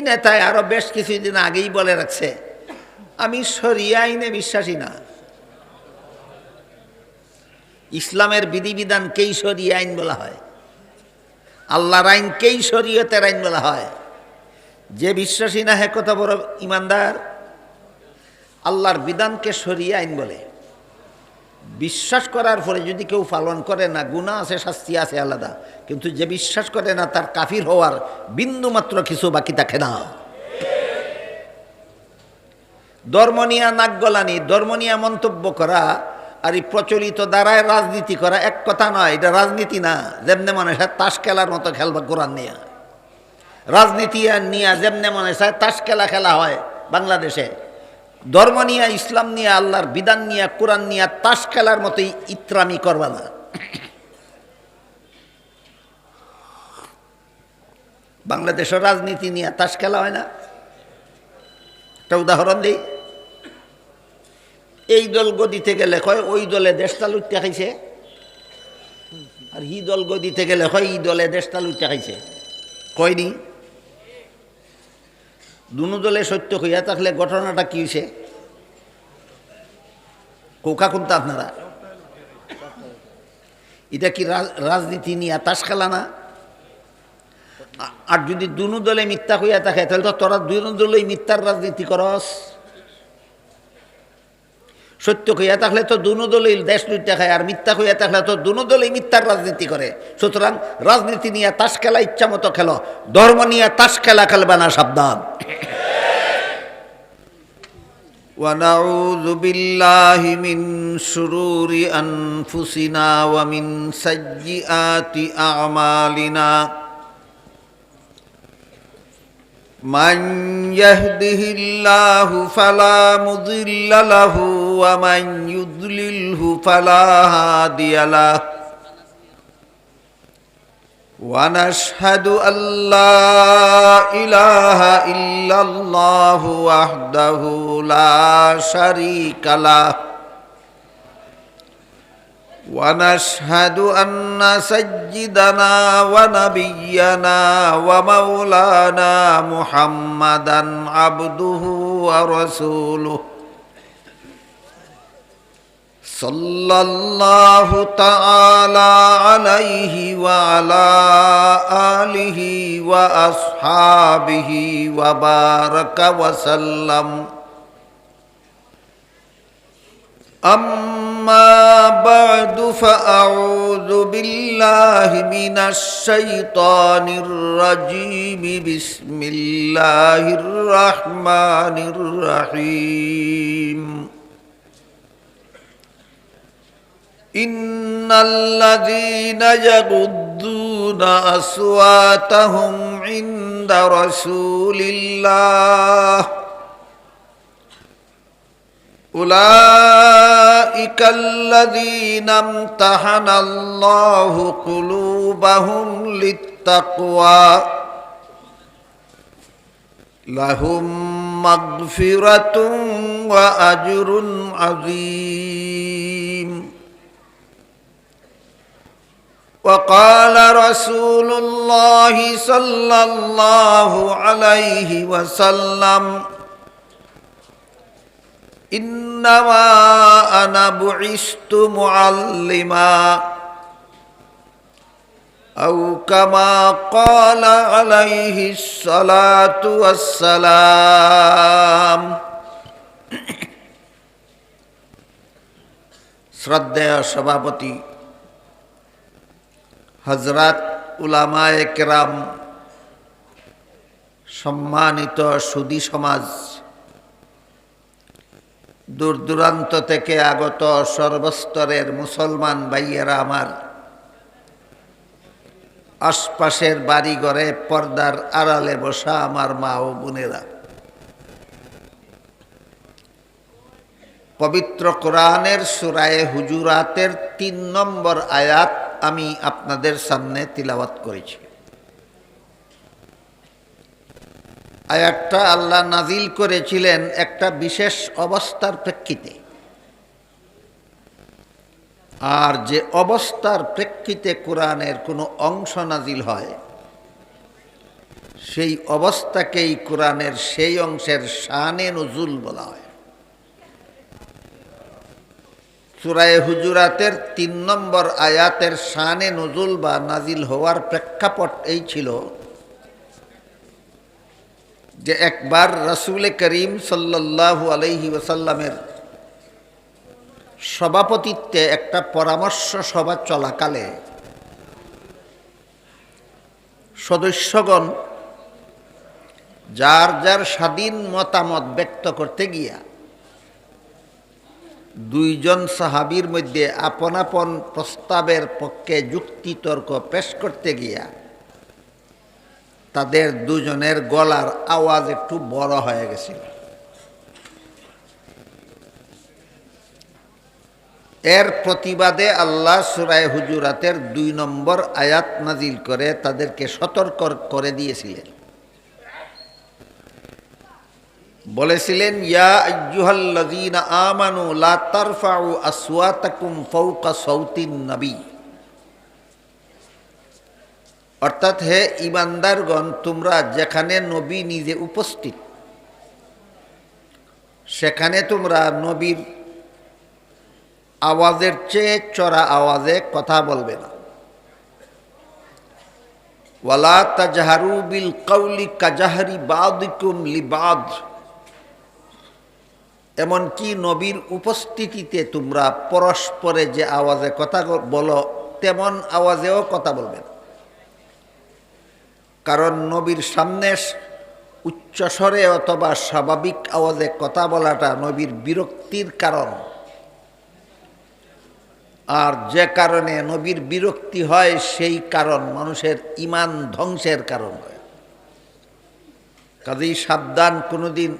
নেতায় আরো বেশ কিছুদিন আগেই বলে রাখছে, আমি শরিয়া আইনে বিশ্বাসী না। ইসলামের বিধিবিধানকেই শরিয়া আইন বলা হয়, আল্লাহর আইনকেই শরীয়তের আইন বলা হয়। যে বিশ্বাসী না, হ্যাঁ কত বড় ইমানদার। আল্লাহর বিধানকে শরিয়া আইন বলে। বিশ্বাস করার পরে যদি কেউ পালন করে না, গুনাহ আছে, শাস্তি আছে আলাদা, কিন্তু যে বিশ্বাস করে না তার কাফির হওয়ার বিন্দু মাত্র কিছু বাকি থাকে না। ধর্ম নিয়ে নাক গলানি, ধর্ম নিয়ে মন্তব্য করা আর এই প্রচলিত দ্বারায় রাজনীতি করা এক কথা নয়। এটা রাজনীতি না, যেমনে মনে হয় তাস খেলার মতো খেলবা কোরআন নিয়ে। রাজনীতি নিয়ে যেমনে মনে হয় তাস খেলা খেলা হয় বাংলাদেশে, ধর্ম নিয়ে, ইসলাম নিয়ে, আল্লাহর বিধান নিয়ে, কোরআন নিয়ে তাস খেলার মতোই ইত্রামি করবা না। বাংলাদেশের রাজনীতি নিয়ে তাস খেলা হয় না। একটা উদাহরণ দিই, এই দল গদিতে গেলে কয় ওই দলে দেশটা লুটতে খাইছে, আর ই দল গদিতে গেলে কয় এই দলে দেশটা লুটতে খাইছে। কয়নি? দুনো দলে সত্য হইয়া থাকলে ঘটনাটা কি হয়েছে কোকা কোনটা আপনারা? এটা কি রাজনীতি নিয়ে তাস খেলা না? আর যদি দুনো দলে মিথ্যা হইয়া থাকে তাহলে তো তোরা দুনো দলেই মিথ্যার রাজনীতি করস। সত্য হইয়া থাকলে তো দুনো দলেই দেশ লুটতে খায়, আর মিথ্যা হইয়া থাকলে তো দুনো দলেই মিথ্যার রাজনীতি করে। সুতরাং রাজনীতি নিয়ে তাস খেলা ইচ্ছা মতো খেলো, ধর্ম নিয়ে তাস খেলা খেলবে না, সাবধান। ونعوذ بالله من شرور أنفسنا ومن سيئات أعمالنا من يهده الله فلا مضل له ومن يضلله فلا هادي له ونشهد أن لا إله إلا الله وحده لا شريك له ونشهد أن سيدنا ونبينا ومولانا محمدا عبده ورسوله صلى الله تعالى عليه وعلى آله وأصحابه وبارك وسلم أما بعد فأعوذ بالله من الشيطان الرجيم بسم الله الرحمن الرحيم إن الذين يغضون أصواتهم عند رسول الله أولئك الذين امتحن الله قلوبهم للتقوى لهم مغفرة وأجر عظيم وقال رسول الله صلى الله عليه وسلم إنما أنا بعثت معلما أو كما قال عليه الصلاة والسلام শ্রদ্ধেয় সভাপতি হযরত উলামায়ে কেরাম, সম্মানিত সুধী সমাজ, দূর দূরান্ত থেকে আগত সর্বস্তরের মুসলমান ভাইয়েরা আমার, আশপাশের বাড়িঘরে পর্দার আড়ালে বসা আমার মা ও বোনেরা, পবিত্র কোরআনের সূরা হুজুরাতের ৩ নম্বর আয়াত আমি আপনাদের সামনে তিলাওয়াত করেছি। আয়াতটা আল্লাহ নাজিল করেছিলেন একটা বিশেষ অবস্থার প্রেক্ষিতে, আর যে অবস্থার প্রেক্ষিতে কোরআনের কোনো অংশ নাজিল হয় সেই অবস্থাকেই কোরআনের সেই অংশের শানে নুজুল বলা হয়। সূরা হুজুরাতের ৩ নম্বর আয়াতের শানে নুজুল বা নাজিল হওয়ার প্রেক্ষাপট এই ছিল যে একবার রাসূল করিম সাল্লাল্লাহু আলাইহি ওয়াসাল্লামের সভাপতিত্বে একটা পরামর্শ সভা চলাকালে সদস্যগণ যার যার স্বাধীন মতামত ব্যক্ত করতে গিয়া দুইজন সাহাবীর মধ্যে আপন আপন প্রস্তাবের পক্ষে যুক্তিতর্ক পেশ করতে গিয়া তাদের দুজনের গলার আওয়াজ একটু বড় হয়ে গেছিল। এর প্রতিবাদে আল্লাহ সূরা হুজুরাতের ২ নম্বর আয়াত নাজিল করে তাদেরকে সতর্ক করে দিয়েছিলেন। বলেছিলেন, ইয়া আইয়ুহাল্লাযীনা আমানু লা তারফাউ আসওয়াতাকুম ফাওকা সাওতিন নবী, অর্থাৎ হে ঈমানদারগণ, তোমরা যেখানে নবী নিজে উপস্থিত সেখানে তোমরা নবীর আওয়াজের চেয়ে চড়া আওয়াজে কথা বলবে না। ওয়ালা তাজহারু বিল কাউলি কাজাহরি বাদিকুম লিবাদ, এমনকি নবীর উপস্থিতিতে তোমরা পরস্পরে যে আওয়াজে কথা বলো তেমন আওয়াজেও কথা বলবে না। কারণ নবীর সামনে উচ্চস্বরে অথবা স্বাভাবিক আওয়াজে কথা বলাটা নবীর বিরক্তির কারণ, আর যে কারণে নবীর বিরক্তি হয় সেই কারণ মানুষের ঈমান ধ্বংসের কারণ হয়। কাজেই সাবধান, কোনোদিন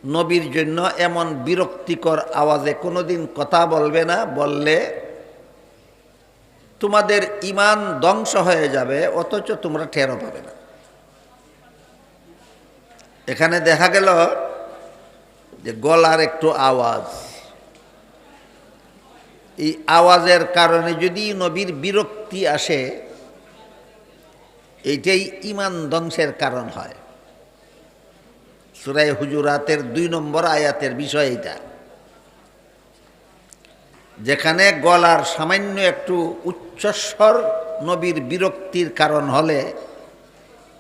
নবীর জন্য এমন বিরক্তিকর আওয়াজে কোনোদিন কথা বলবে না, বললে তোমাদের ঈমান ধ্বংস হয়ে যাবে, অথচ তোমরা টেরও পাবে না। এখানে দেখা গেল যে গলার একটু আওয়াজ, এই আওয়াজের কারণে যদি নবীর বিরক্তি আসে, এইটাই ঈমান ধ্বংসের কারণ হয়। সূরা হুজুরাতের ২ নম্বর আয়াতের বিষয় এইটা, যেখানে গলার সামান্য একটু উচ্চস্বর নবীর বিরক্তির কারণ হলে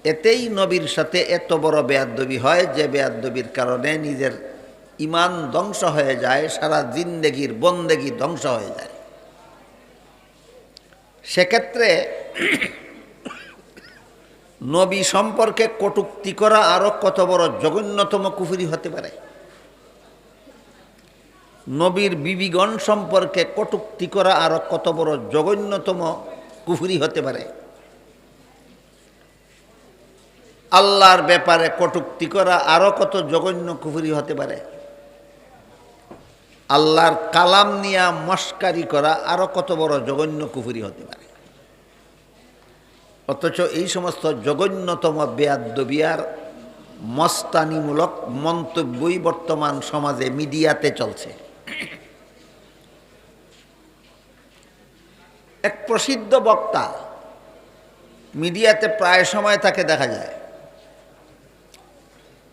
এতেই নবীর সাথে এত বড় বেয়াদবি হয় যে বেয়াদবির কারণে নিজের ঈমান ধ্বংস হয়ে যায়, সারা জিন্দেগির বন্দেগি ধ্বংস হয়ে যায়। সেক্ষেত্রে নবী সম্পর্কে কটূক্তি করা আরো কত বড় জঘন্যতম কুফরি হতে পারে। নবীর বিবিগণ সম্পর্কে কটূক্তি করা আরো কত বড় জঘন্যতম কুফরি হতে পারে। আল্লাহর ব্যাপারে কটূক্তি করা আরো কত জঘন্য কুফরি হতে পারে। আল্লাহর কালাম নিয়া মস্কারি করা আরো কত বড় জঘন্য কুফরি হতে পারে। অথচ এই সমস্ত জঘন্যতম বেয়াদবি আর মস্তানিমূলক মন্তব্যই বর্তমান সমাজে মিডিয়াতে চলছে। এক প্রসিদ্ধ বক্তা, মিডিয়াতে প্রায় সময় তাকে দেখা যায়,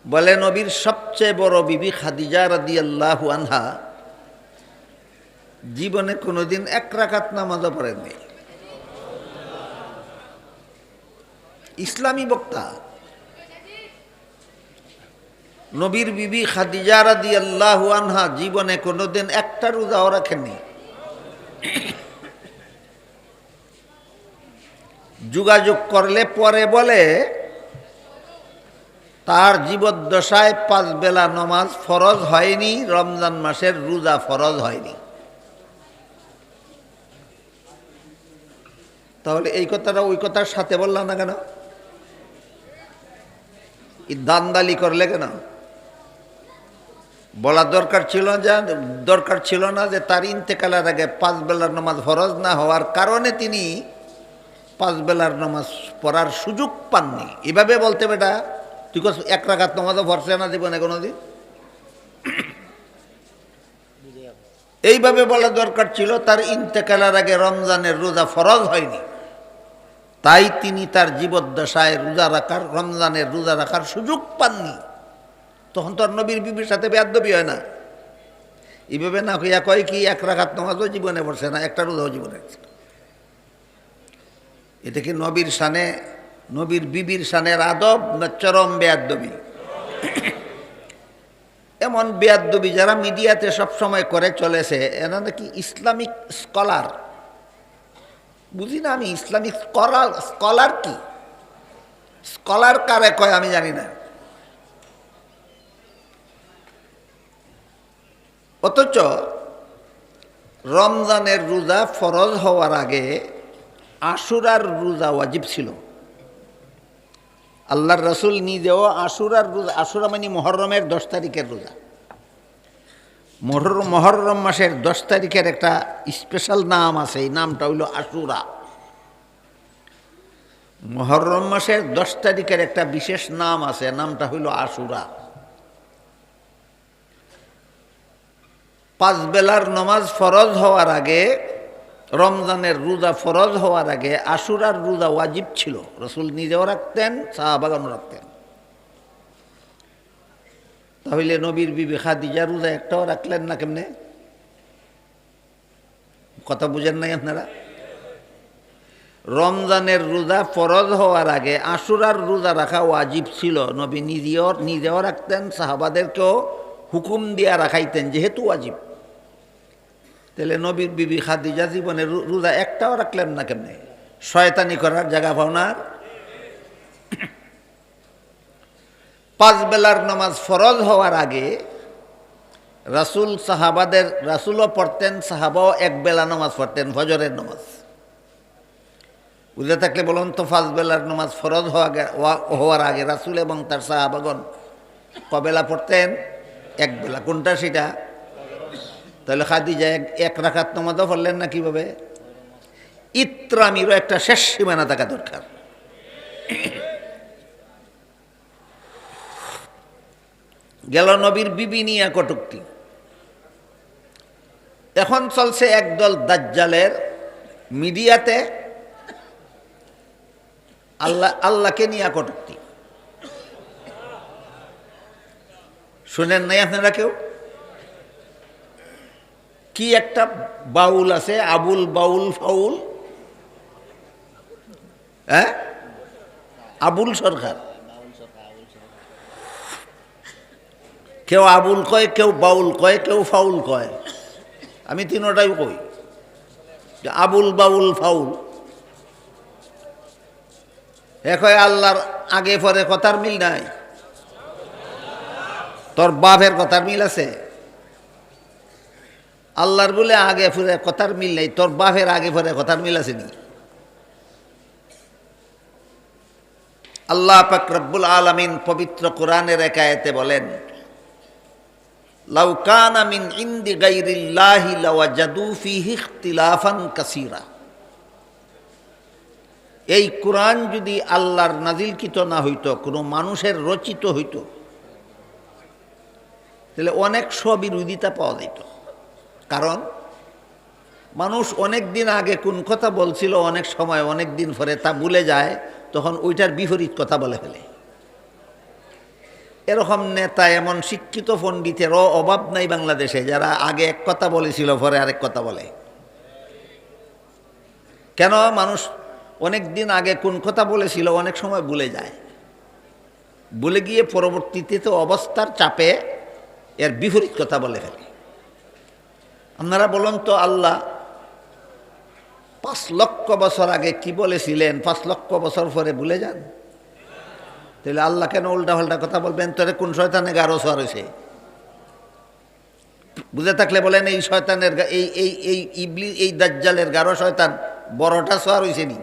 বলে নবীর সবচেয়ে বড় বিবি খাদিজা রাদিয়াল্লাহু আনহা জীবনে কোনোদিন ১ রাকাত নামাজও পড়েননি। ইসলামী বক্তা, নবীর বিবি খাদিজা রাদিয়াল্লাহু আনহা জীবনে কোনোদিন একটা রোজাও রাখেননি। যোগাযোগ করলে পরে বলে তার জীবদ্দশায় 5 বেলা নামাজ ফরজ হয়নি, রমজান মাসের রোজা ফরজ হয়নি। তাহলে এই কথাটা ওই কথার সাথে বললাম না কেন? দান্দালি করলে কেন? বলা দরকার ছিল না যে তার ইন্তেকালের আগে 5 বেলার নামাজ ফরজ না হওয়ার কারণে তিনি 5 বেলার নামাজ পড়ার সুযোগ পাননি। এভাবে বলতে, বেটা তুই 1 রাকাত নামাজও পড়ছে না জীবনে কোনোদিন, এইভাবে বলা দরকার ছিল তার ইন্তেকালের আগে রমজানের রোজা ফরজ হয়নি। তাই তিনি তার জীবদ্দশায় রোজা রাখার, রমজানের রোজা রাখার সুযোগ পাননি। তখন তো আর নবীর বিবির সাথে বেয়াদবি হয় না। এইভাবে না হইয়া কয় কি 1 রাকাত নামাজও জীবনে পড়ছে না, একটা রোজাও জীবনে পড়ছে না। এটা কি নবীর শানে, নবীর বিবির শানের আদব না চরম বেয়াদবি? এমন বেয়াদবি যারা মিডিয়াতে সবসময় করে চলেছে, এরা নাকি ইসলামিক স্কলার। বুঝি না আমি ইসলামিক স্কলার কি, স্কলার কারে কয় আমি জানি না। অথচ রমজানের রোজা ফরজ হওয়ার আগে আশুরার রোজা ওয়াজিব ছিল। আল্লাহর রসুল নিজেও আশুরার রোজা, আশুরা মানে মুহররমের 10 তারিখের রোজা। মুহররম মাসের 10 তারিখের একটা স্পেশাল নাম আছে, এই নামটা হইল আশুরা। মুহররম মাসের 10 তারিখের একটা বিশেষ নাম আছে, নামটা হইল আশুরা। 5 বেলার নামাজ ফরজ হওয়ার আগে, রমজানের রোজা ফরজ হওয়ার আগে আশুরার রোজা ওয়াজিব ছিল। রসুল নিজেও রাখতেন, সাহাবাগণও রাখতেন। তাহলে নবীর বিবি খাদিজা রোজা একটাও রাখলেন না কেমনে? কথা বুঝেন নাই আপনারা? রমজানের রোজা ফরজ হওয়ার আগে আশুরার রোজা রাখা ওয়াজিব ছিল। নবী নিজেও রাখতেন, সাহাবাদেরকেও হুকুম দিয়া রাখাইতেন, যেহেতু ওয়াজিব। তাহলে নবীর বিবি খাদিজা জীবনে রোজা একটাও রাখলেন না কেমনে? শয়তানি করার জায়গা পাওনার। 5 বেলার নামাজ ফরজ হওয়ার আগে রাসূলও পড়তেন, সাহাবাও 1 বেলা নামাজ পড়তেন, ফজরের নামাজ। বুঝে থাকলে বলুন তো, 5 বেলার নামাজ ফরজ হওয়ার আগে রাসূল এবং তার সাহাবাগণ কবেলা পড়তেন? 1 বেলা। কোনটা সেটা? তাহলে খাদিজা 1 রাকাত নামাজও পড়লেন না কিভাবে? ইত্রামিরও একটা শেষ সীমানা থাকা দরকার। গেল নবীর বিবি নিয়ে কটূক্তি। এখন চলছে একদল দাজ্জালের মিডিয়াতে আল্লাহকে নিয়ে কটূক্তি। শুনেন নাই আপনারা কেউ? কি একটা বাউল আছে, আবুল বাউল ফাউল, হ্যাঁ, আবুল সরকার। কেউ আবুল কয়, কেউ বাউল কয়, কেউ ফাউল কয়। আমি তিনোটাই কই, আবুল বাউল ফাউল। এ কয় আল্লাহর আগে পরে কথার মিল নাই। তোর বাপের কথার মিল আছে? আল্লাহর বলে আগে পরে কথার মিল নেই, তোর বাপের আগে পরে কথার মিল আছে নি? আল্লাহ পাক রব্বুল আলামিন পবিত্র কোরআনের এক আয়াতে বলেন, লাউ কানা মিন ইনদি গায়রিল্লাহি লাওয়াজাদু ফীহি ইখতিলাফান কাসীরা। এই কোরআন যদি আল্লাহর নাজিলকৃত না হইতো, কোনো মানুষের রচিত হইতো, তাহলে অনেক স্ববিরোধিতা পাওয়া যেত। কারণ মানুষ অনেক দিন আগে কোন কথা বলছিল, অনেক সময় অনেক দিন পরে তা ভুলে যায়, তখন ওইটার বিপরীত কথা বলে ফেলে। এরকম নেতা, এমন শিক্ষিত পণ্ডিতেরও অভাব নাই বাংলাদেশে, যারা আগে এক কথা বলেছিল পরে আরেক কথা বলে। কেন? মানুষ অনেক দিন আগে কোন কথা বলেছিল অনেক সময় ভুলে যায়, ভুলে গিয়ে পরবর্তীতে তো অবস্থার চাপে এর বিপরীত কথা বলে ফেলে। আপনারা বলুন তো, আল্লাহ 5 লক্ষ বছর আগে কি বলেছিলেন 5 লক্ষ বছর পরে ভুলে যান? তাহলে আল্লাহ কেন উল্টা পাল্টা কথা বলবেন? তোরে কোন শয়তানে গারো সোয়ার হয়েছে? বুঝে থাকলে বলেন, এই শয়তানের এই দাজ্জালের গারো শয়তান বড়টা সোয়ার হয়েছে নি?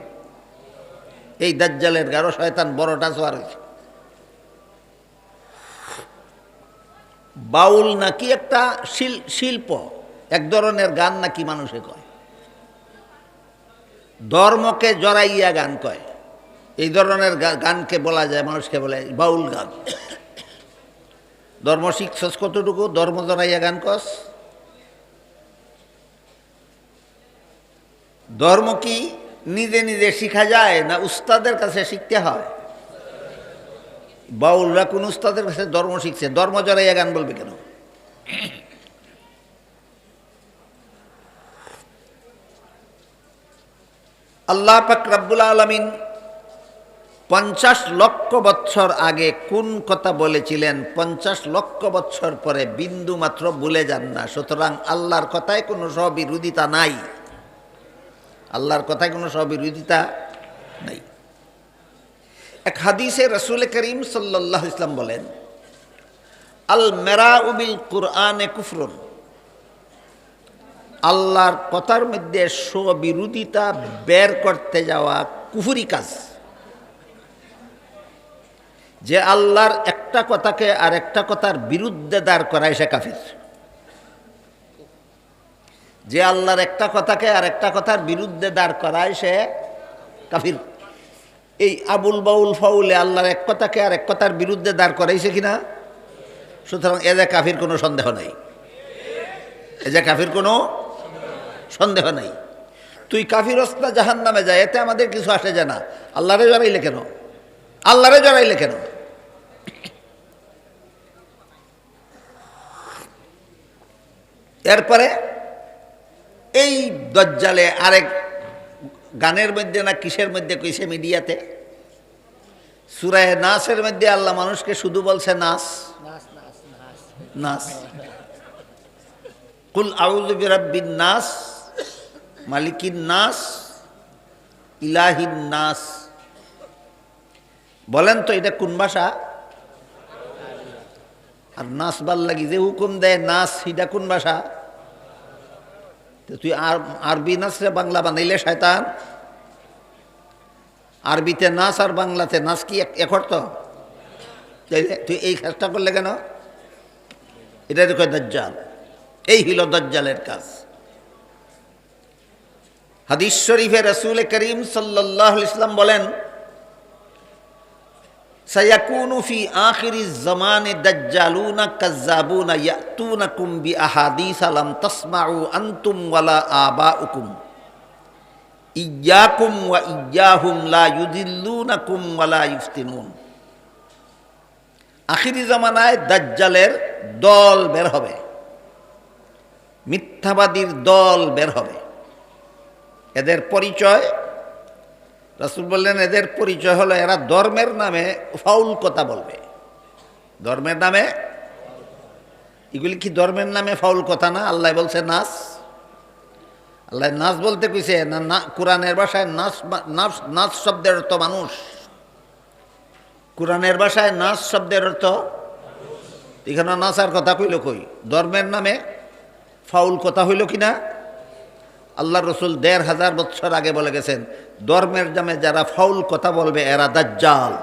এই দাজ্জালের গারো শয়তান বড়টা সোয়ার হয়েছে। বাউল নাকি একটা শিল্প, এক ধরনের গান নাকি মানুষে কয়, ধর্মকে জড়াইয়া গান কয়। এই ধরনের গানকে বলা যায়, মানুষকে বলে বাউল গান। ধর্ম শিখছস কতটুকু? ধর্ম জড়াইয়া গান কস? ধর্ম কি? নিজে নিজে শিখা যায় না উস্তাদের কাছে শিখতে হয়? বাউলরা কোন উস্তাদের কাছে ধর্ম শিখছে? ধর্ম জড়াইয়া গান বলবে কেন? আল্লাহ পাক রব্বুল আলামিন 50 লক্ষ বছর আগে কোন কথা বলেছিলেন 50 লক্ষ বছর পরে বিন্দু মাত্র ভুলে যান না। সুতরাং আল্লাহর কথায় কোনো স্ববিরোধিতা নাই, আল্লাহর কথায় কোনো স্ববিরোধিতা নাই। এক হাদিসে রাসূল করিম সাল্লাল্লাহু আলাইহি ওয়াসাল্লাম বলেন, আল মেরাউ বিল কুরআনে কুফরুন, আল্লাহর কথার মধ্যে স্ববিরোধিতা বের করতে যাওয়া কুফরি কাজ। যে আল্লাহর একটা কথাকে আর একটা কথার বিরুদ্ধে দাঁড় করায় সে কাফির। যে আল্লাহর একটা কথাকে আর একটা কথার বিরুদ্ধে দাঁড় করায় সে কাফির। এই আবুল বাউল ফাউলে আল্লাহর এক কথাকে আর এক কথার বিরুদ্ধে দাঁড় করাইছে কিনা? সুতরাং এ যে কাফির কোনো সন্দেহ নাই, এ যে কাফির কোনো সন্দেহ নাই। তুই কাফির অস্তা জাহান নামে যায়, এতে আমাদের কিছু আসে যায় না। আল্লাহরে জড়াইলে কেন? আল্লাহরে জড়াইলে কেন? এরপরে এই দজ্জালে আরেক গানের মধ্যে না কিসের মধ্যে কইছে মিডিয়াতে, সূরা নাসের মধ্যে আল্লাহ মানুষকে শুধু বলছে নাস নাস। কুল আউযু বিরাব্বিন নাস মালিকিন নাস ইলাহিন নাস। বলেন তো এটা কোন ভাষা? আর নাস ভাল লাগি যে হুকুম দেয় নাস, এটা কোন ভাষা? তুই আরবি নাস রে বাংলা বানাইলে শয়তান। আরবিতে নাস আর বাংলাতে নাস কি এক অর্থ? তুই এই কাজটা করলে কেন? এটা দেখো দাজ্জাল, এই হলো দাজ্জালের কাজ। হাদিস শরীফে রাসূল করিম সাল্লাল্লাহু আলাইহি ওয়াসাল্লাম বলেন, সায়াকুনু ফি আখিরিজ জামানে দাজ্জালুনা কাজ্জাবুনা ইয়াতুনাকুম বিআহাদিস লাম তাসমাউ আনতুম ওয়ালা আবাউকুম ইয়্যাকুম ওয়া ইয়্যাহুম লা ইউযিল্লুনাকুম ওয়ালা ইফতিনুন। আখিরি জামানায় দাজ্জালের দল বের হবে, মিথ্যাবাদীর দল বের হবে। এদের পরিচয় রাসূল বললেন, এদের পরিচয় হলো এরা ধর্মের নামে ফাউল কথা বলবে। ধর্মের নামে, এগুলি কি ধর্মের নামে ফাউল কথা না? আল্লাহ বলছে নাস, আল্লাহ নাস বলতে কইছে না। কোরআনের ভাষায় নাস, নাস নাস শব্দের অর্থ মানুষ। কোরআনের ভাষায় নাস শব্দের অর্থ, এখানে নাসার কথা কইল কই? ধর্মের নামে ফাউল কথা হইল কিনা? আল্লাহ রসুল ১৫০০ বছর আগে বলে গেছেন, ধর্মের নামে যারা ফাউল কথা বলবে এরা দাজ্জাল।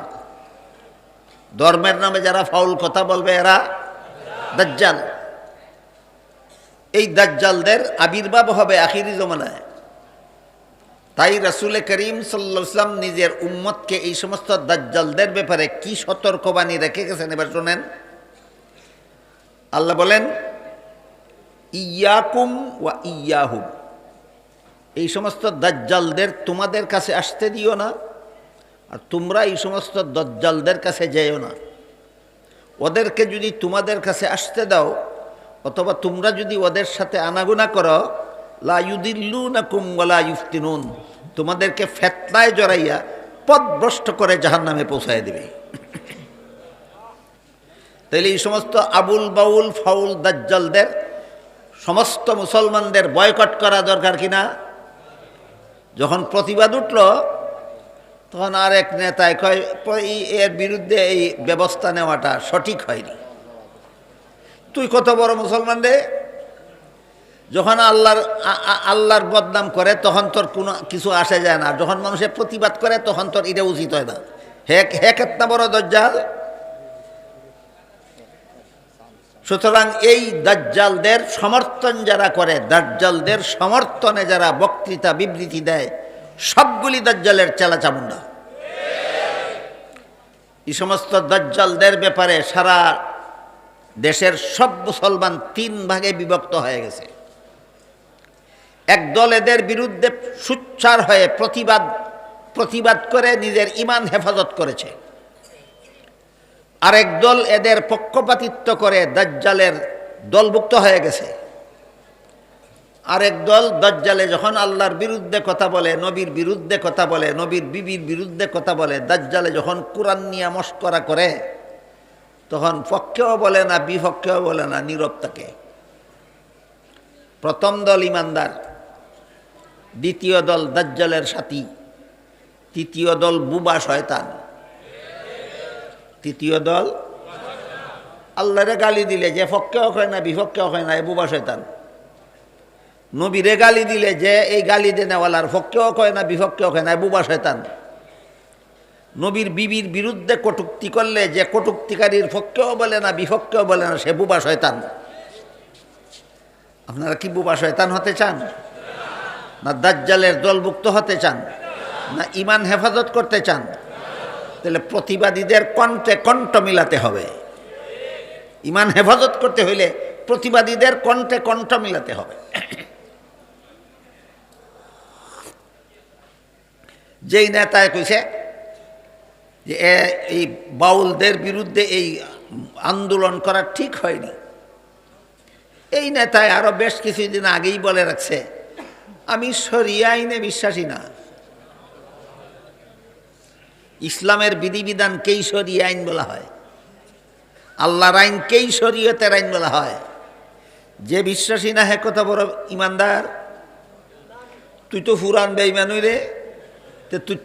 ধর্মের নামে যারা ফাউল কথা বলবে এরা দাজ্জাল। এই দাজ্জালদের আবির্ভাব হবে আখিরি জমানায়। তাই রাসূল করিম সাল্লাল্লাহু আলাইহি ওয়াসাল্লাম নিজের উম্মতকে এই সমস্ত দাজ্জালদের ব্যাপারে কি সতর্কবাণী রেখে গেছেন এবার শুনেন। আল্লাহ বলেন, ইয়াকুম ওয়া ইয়াহুম, এই সমস্ত দাজ্জালদের তোমাদের কাছে আসতে দিও না, আর তোমরা এই সমস্ত দাজ্জালদের কাছে যেও না। ওদেরকে যদি তোমাদের কাছে আসতে দাও অথবা তোমরা যদি ওদের সাথে আনাগোনা করো, লা ইউদিল্লুনাকুম ওয়ালা ইফতিনুন, তোমাদেরকে ফিতনায় জড়াইয়া পথভ্রষ্ট করে জাহান্নামে পৌঁছায় দেবে। তাইলে এই সমস্ত আবুল বাউল ফাউল দাজ্জালদের সমস্ত মুসলমানদের বয়কট করা দরকার কিনা? যখন প্রতিবাদ উঠল তখন আর এক নেতায় কয় এর বিরুদ্ধে এই ব্যবস্থা নেওয়াটা সঠিক হয়নি। তুই কত বড় মুসলমান রে? যখন আল্লাহর বদনাম করে তখন তোর কোনো কিছু আসে যায় না, যখন মানুষের প্রতিবাদ করে তখন তোর এটা উচিত হয় না। হে কেতনা বড় দাজ্জাল! সুতরাং এই দাজ্জালদের সমর্থন যারা করে, দাজ্জালদের সমর্থনে যারা বক্তৃতা বিবৃতি দেয়, সবগুলি দাজ্জালের চেলাচামুন্ডা। এই সমস্ত দাজ্জালদের ব্যাপারে সারা দেশের সব মুসলমান 3 ভাগে বিভক্ত হয়ে গেছে। একদল এদের বিরুদ্ধে সুচ্চার হয়ে প্রতিবাদ করে নিজের ঈমান হেফাজত করেছে, আরেক দল এদের পক্ষপাতিত্ব করে দাজ্জালের দলভুক্ত হয়ে গেছে। আরেক দল দাজ্জালে যখন আল্লাহর বিরুদ্ধে কথা বলে, নবীর বিরুদ্ধে কথা বলে, নবীর বিবির বিরুদ্ধে কথা বলে, দাজ্জালে যখন কুরআন নিয়ে মশকরা করে, তখন পক্ষেও বলে না বিপক্ষেও বলে না, নীরব থাকে। প্রথম দল ইমানদার, দ্বিতীয় দল দাজ্জালের সাথী, তৃতীয় দল বুবা শয়তান। তৃতীয় দল আল্লাহরে গালি দিলে যে পক্ষেও হয় না বিপক্ষেও হয় না, এ বুবা শয়তান। নবীরে গালি দিলে যে এই গালি দেনেওয়ালার পক্ষেও কয় না বিপক্ষেও কয় না, বুবা শয়তান। নবীর বিবির বিরুদ্ধে কটূক্তি করলে যে কটূক্তিকারীর পক্ষেও বলে না বিপক্ষেও বলে না, সে বুবা শয়তান। আপনারা কি বুবা শয়তান হতে চান? না দাজ্জালের দলভুক্ত হতে চান? না ঈমান হেফাজত করতে চান? তাহলে প্রতিবাদীদের কণ্ঠে কণ্ঠ মিলাতে হবে। ঈমান হেফাজত করতে হইলে প্রতিবাদীদের কণ্ঠে কণ্ঠ মিলাতে হবে। যেই নেতায় কইছে যে এই বাউলদের বিরুদ্ধে এই আন্দোলন করা ঠিক হয়নি, এই নেতায় আরো বেশ কিছুদিন আগেই বলে রাখছে আমি শরিয়া আইনে বিশ্বাসী না। ইসলামের বিধিবিধানকেই শরিয়া আইন বলা হয়, আল্লাহর আইনকেই শরীয়তের আইন বলা হয়। যে বিশ্বাসী না হে কথা বড় ইমানদার। তুই তো ফুরান বেঈমান রে,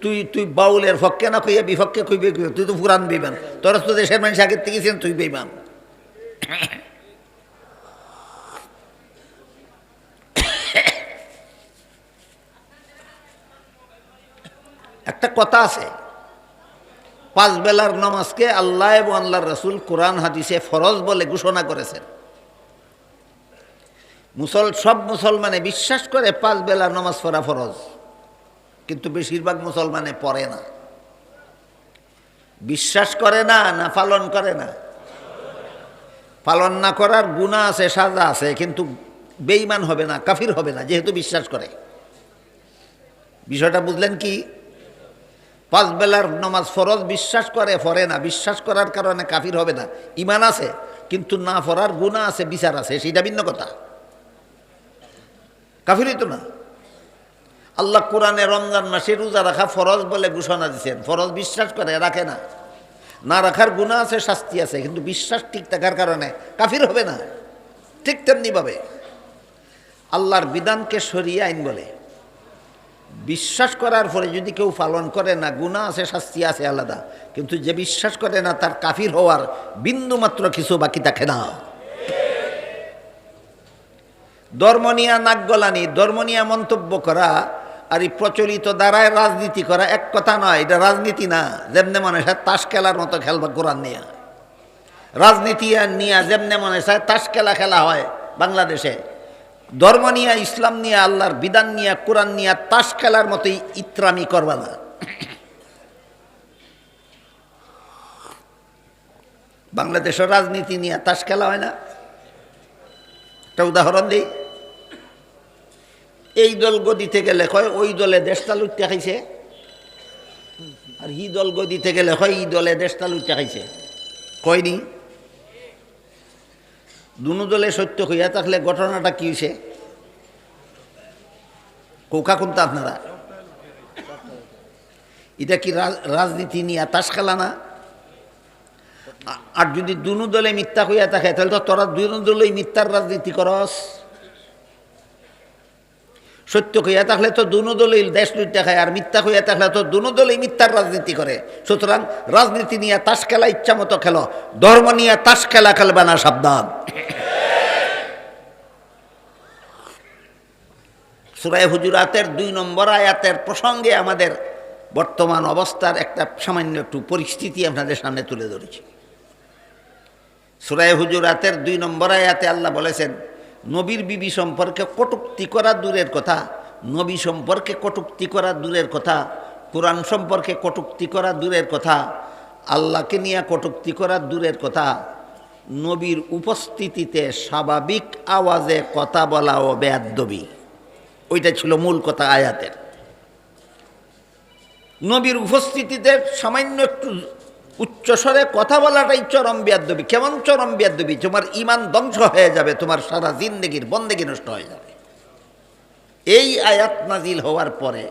তুই তুই বাউলের পক্ষে না কইয়া বিপক্ষে কইবে, তুই তো ফুরান বেঈমান। তোর তো দেশের মানুষ আগের থেকে তুই বেঈমান। একটা কথা আছে, 5 বেলার নামাজকে আল্লাহ এবং আল্লাহর রাসূল কোরআন হাদিসে ফরজ বলে ঘোষণা করেছেন। সব মুসলমানে বিশ্বাস করে 5 বেলার নামাজ পড়া ফরজ, কিন্তু বেশিরভাগ মুসলমানে পড়ে না। বিশ্বাস করে না, না পালন করে না? পালন না করার গুনাহ আছে, সাজা আছে, কিন্তু বেঈমান হবে না, কাফির হবে না, যেহেতু বিশ্বাস করে। বিষয়টা বুঝলেন কি? 5 বেলার নামাজ ফরজ বিশ্বাস করে, পড়ে না। বিশ্বাস করার কারণে কাফির হবে না, ঈমান আছে, কিন্তু না পড়ার গুনাহ আছে, বিচার আছে, সেটা ভিন্ন কথা। কাফির হইতো না। আল্লাহ কোরআনে রমজান মাসে রোজা রাখা ফরজ বলে ঘোষণা দিয়েছেন। ফরজ বিশ্বাস করে, রাখে না, না রাখার গুনাহ আছে, শাস্তি আছে, কিন্তু বিশ্বাস ঠিক থাকার কারণে কাফির হবে না। ঠিক তেমনিভাবে আল্লাহর বিধানকে শরিয়া আইন বলে। বিশ্বাস করার পরে যদি কেউ পালন করে না, গুনাহ আছে, শাস্তি আছে আলাদা, কিন্তু যে বিশ্বাস করে না তার কাফির হওয়ার বিন্দু মাত্র কিছু বাকি থাকে না। ধর্ম নিয়ে নাক গলানি, ধর্ম নিয়ে মন্তব্য করা আর এই প্রচলিত দ্বারায় রাজনীতি করা এক কথা নয়। এটা রাজনীতি না, যেমনে মনে হয় তাস খেলার মতো খেলবা কোরআন নিয়ে। রাজনীতি নিয়ে যেমনে মনে হয় তাস খেলা হয় বাংলাদেশে, ধর্ম নিয়ে, ইসলাম নিয়ে, আল্লাহর বিধান নিয়ে, কোরআন নিয়ে তাস খেলার মতোই ইত্রামি করবা না। বাংলাদেশের রাজনীতি নিয়ে তাস খেলা হয় না। একটা উদাহরণ দিই, এই দল গদিতে গেলে কয় ওই দলে দেশটা লুটতে খাইছে, আর ই দল গদিতে গেলে কয় এই দলে দেশটা লুটতে খাইছে। কয়নি? দুনো দলে সত্য হইয়া থাকলে ঘটনাটা কি হয়েছে? কোকা কোনটা আপনারা? এটা কি রাজনীতি নিয়ে তাস খেলা না? আর যদি দুনো দলে মিথ্যা হইয়া থাকে তাহলে তো তোরা দুনো দলেই মিথ্যার রাজনীতি করস। সত্য হইয়া থাকলে তো দুনো দলেই দেশ লুটতে খায়, আর মিথ্যা হইয়া থাকলে তো দুনো দলেই মিথ্যার রাজনীতি করে। সুতরাং রাজনীতি নিয়ে তাস খেলা ইচ্ছা মতো খেলো, ধর্ম নিয়ে তাস খেলা খেলবে না, সাবধান। সূরা হুজুরাতের 2 নম্বর আয়াতের প্রসঙ্গে আমাদের বর্তমান অবস্থার একটা সামান্য একটু পরিস্থিতি আপনাদের সামনে তুলে ধরেছি। সূরা হুজুরাতের 2 নম্বর আয়াতে আল্লাহ বলেছেন, নবীর বিবি সম্পর্কে কটূক্তি করা দূরের কথা, নবী সম্পর্কে কটূক্তি করা দূরের কথা, কোরআন সম্পর্কে কটূক্তি করা দূরের কথা, আল্লাহকে নিয়ে কটূক্তি করা দূরের কথা, নবীর উপস্থিতিতে স্বাভাবিক আওয়াজে কথা বলা ও বেয়াদবি। ওইটা ছিল মূল কথা আয়াতের। নবীর উপস্থিতিতে সামান্য একটু উচ্চস্বরে কথা বলাটাই চরম বেয়াদবি। কেমন চরম বেয়াদবি? তোমার ঈমান ধ্বংস হয়ে যাবে, তোমার সারা জিন্দেগির বন্দেগী নষ্ট হয়ে যাবে। এই আয়াত নাজিল হওয়ার পরে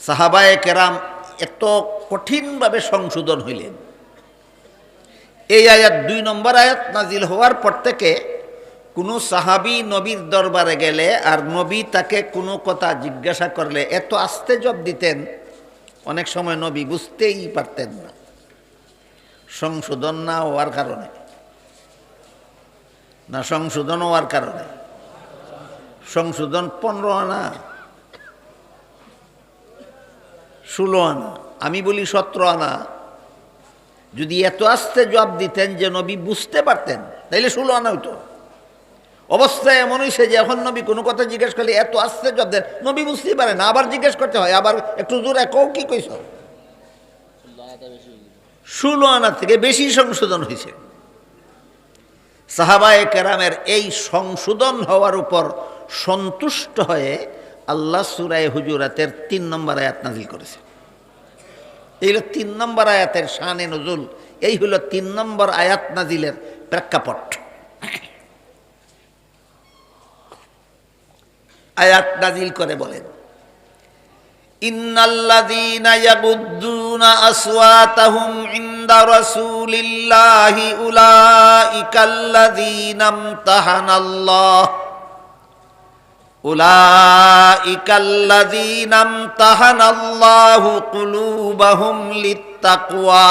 সাহাবায়ে কেরাম এত কঠিনভাবে সংশোধন হইলেন। এই আয়াত 2 নম্বর আয়াত নাজিল হওয়ার পর থেকে কোনো সাহাবী নবীর দরবারে গেলে আর নবী তাকে কোনো কথা জিজ্ঞাসা করলে এত আস্তে জবাব দিতেন, অনেক সময় নবী বুঝতেই পারতেন না, সংশোধন না হওয়ার কারণে। না সংশোধন হওয়ার কারণে? সংশোধন 15 আনা, 16 আনা, আমি বলি 17 আনা। যদি এত আস্তে জবাব দিতেন যে নবী বুঝতে পারতেন, তাইলে 16 আনা হইতো। অবস্থা এমন হয়েছে যে এখন নবী কোনো কথা জিজ্ঞেস করলে এত আস্তে জবাব দেন, নবী বুঝতেই পারে না, আবার জিজ্ঞেস করতে হয়, আবার একটু জোরে কও কি কইছ। 16 আনা থেকে বেশি সংশোধন হয়েছে। সাহাবায়ে কেরামের এই সংশোধন হওয়ার উপর সন্তুষ্ট হয়ে আল্লাহ সূরা হুজুরাতের 3 নম্বর আয়াত নাজিল করেছে। এই হলো 3 নম্বর আয়াতের শানে নজুল। এই হলো 3 নম্বর আয়াত নাজিলের প্রেক্ষাপট। আয়াত নাজিল করে বলেন, ইন্নাল্লাযীনা ইয়াগুদ্দুনা আসওয়াতাহুম ইনদা রাসূলিল্লাহি উলাইকাল্লাযীনা ইমতাহানাল্লাহু কুলুবাহুম লিত্তাকওয়া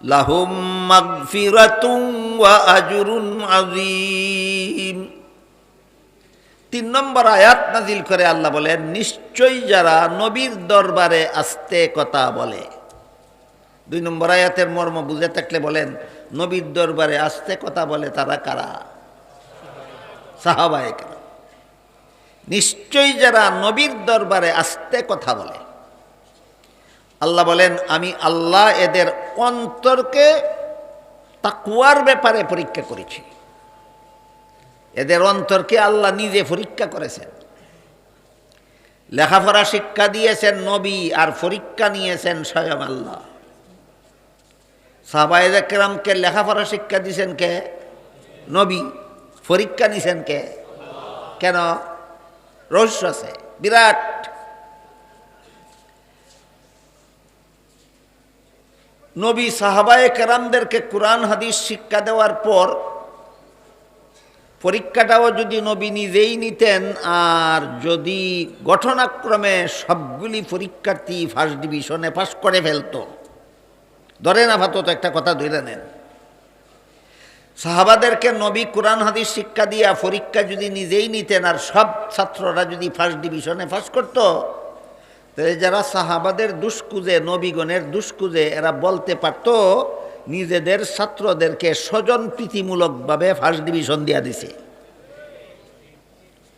লাহুম মাগফিরাতুন ওয়া আজরুন আযীম। 3 নম্বর আয়াত নাজিল করে আল্লাহ বলেন, নিশ্চয়ই যারা নবীর দরবারে আস্তে কথা বলে। 2 নম্বর আয়াতের মর্ম বুঝে থাকলে বলেন, নবীর দরবারে আস্তে কথা বলে তারা কারা? সাহাবায়ে কেরাম। নিশ্চয়ই যারা নবীর দরবারে আস্তে কথা বলে, আল্লাহ বলেন আমি আল্লাহ এদের অন্তরকে তাকওয়ার ব্যাপারে পরীক্ষা করেছি। এদের অন্তরকে আল্লাহ নিজে পরীক্ষা করেছেন। লেখাপড়া শিক্ষা দিয়েছেন নবী, আর পরীক্ষা নিয়েছেন স্বয়ং আল্লাহ। সাহাবায়ে কেরামকে লেখাপড়া শিক্ষা দিয়েছেন কে? নবী। পরীক্ষা নিয়েছেন কে? কেন? রহস্য আছে বিরাট। নবী সাহাবায়ে কেরামদেরকে কোরআন হাদিস শিক্ষা দেওয়ার পর পরীক্ষাটাও যদি নবী নিজেই নিতেন, আর যদি ঘটনাক্রমে সবগুলি পরীক্ষার্থী ফার্স্ট ডিভিশনে পাস করে ফেলত, ধরেন আপাতত একটা কথা ধরে নেন, সাহাবাদেরকে নবী কোরআন হাদিস শিক্ষা দিয়া পরীক্ষা যদি নিজেই নিতেন আর সব ছাত্ররা যদি ফার্স্ট ডিভিশনে পাস করত, তাহলে যারা সাহাবাদের দুষ্কুজে, নবীগণের দুষ্কুজে, এরা বলতে পারত নিজেদের ছাত্রদেরকে স্বজন প্রীতিমূলকভাবে ফার্স্ট ডিভিশন দিয়া দিছে।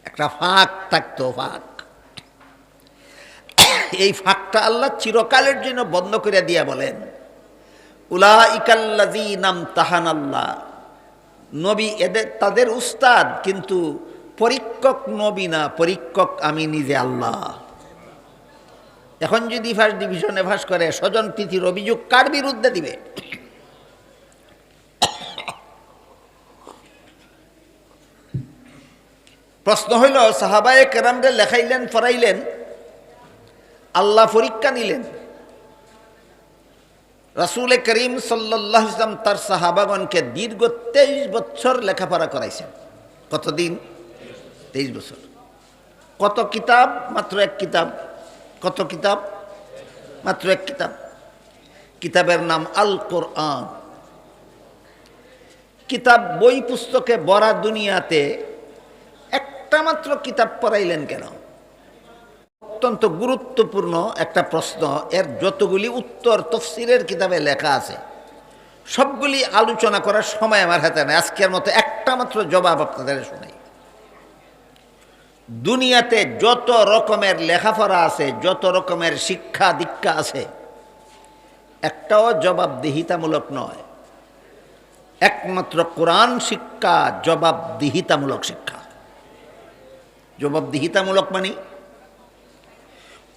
একটা ফাঁক থাকতো, ফাঁক। এই ফাঁকটা আল্লাহ চিরকালের জন্য বন্ধ করে দিয়া বলেন, উলাইকাল্লাযীনা ইমতাহানাল্লাহ। নবী এদের তাদের উস্তাদ, কিন্তু পরীক্ষক নবী না, পরীক্ষক আমি নিজে আল্লাহ। এখন যদি ফার্স্ট ডিভিশনে পাস করে, স্বজন প্রীতির অভিযোগ কার বিরুদ্ধে দিবে? প্রশ্ন হইল, সাহাবায়ে কেরামদের লেখাইলেন, পড়াইলেন, আল্লাহ পরীক্ষা নিলেন। রাসূল করিম সাল্লাল্লাহু আলাইহি ওয়াসাল্লাম তার সাহাবাগণকে দীর্ঘ 23 বছর লেখাপড়া করাইছেন। কতদিন? 23 বছর। কত কিতাব? মাত্র 1 কিতাব। কত কিতাব? মাত্র 1 কিতাব। কিতাবের নাম আল কোরআন। কিতাব বই পুস্তকে ভরা দুনিয়াতে একটা মাত্র কিতাব পড়াইলেন কেন? অত্যন্ত গুরুত্বপূর্ণ একটা প্রশ্ন। এর যতগুলি উত্তর তাফসীরের কিতাবে লেখা আছে, সবগুলি আলোচনা করার সময় আমার হাতে নেই। আজকের মতো একটা মাত্র জবাব আপনাদের শোনাই। দুনিয়াতে যত রকমের লেখাপড়া আছে, যত রকমের শিক্ষা দীক্ষা আছে, একটাও জবাবদিহিতামূলক নয়। একমাত্র কোরআন শিক্ষা জবাবদিহিতামূলক শিক্ষা। জবাবদিহিতামূলক মানে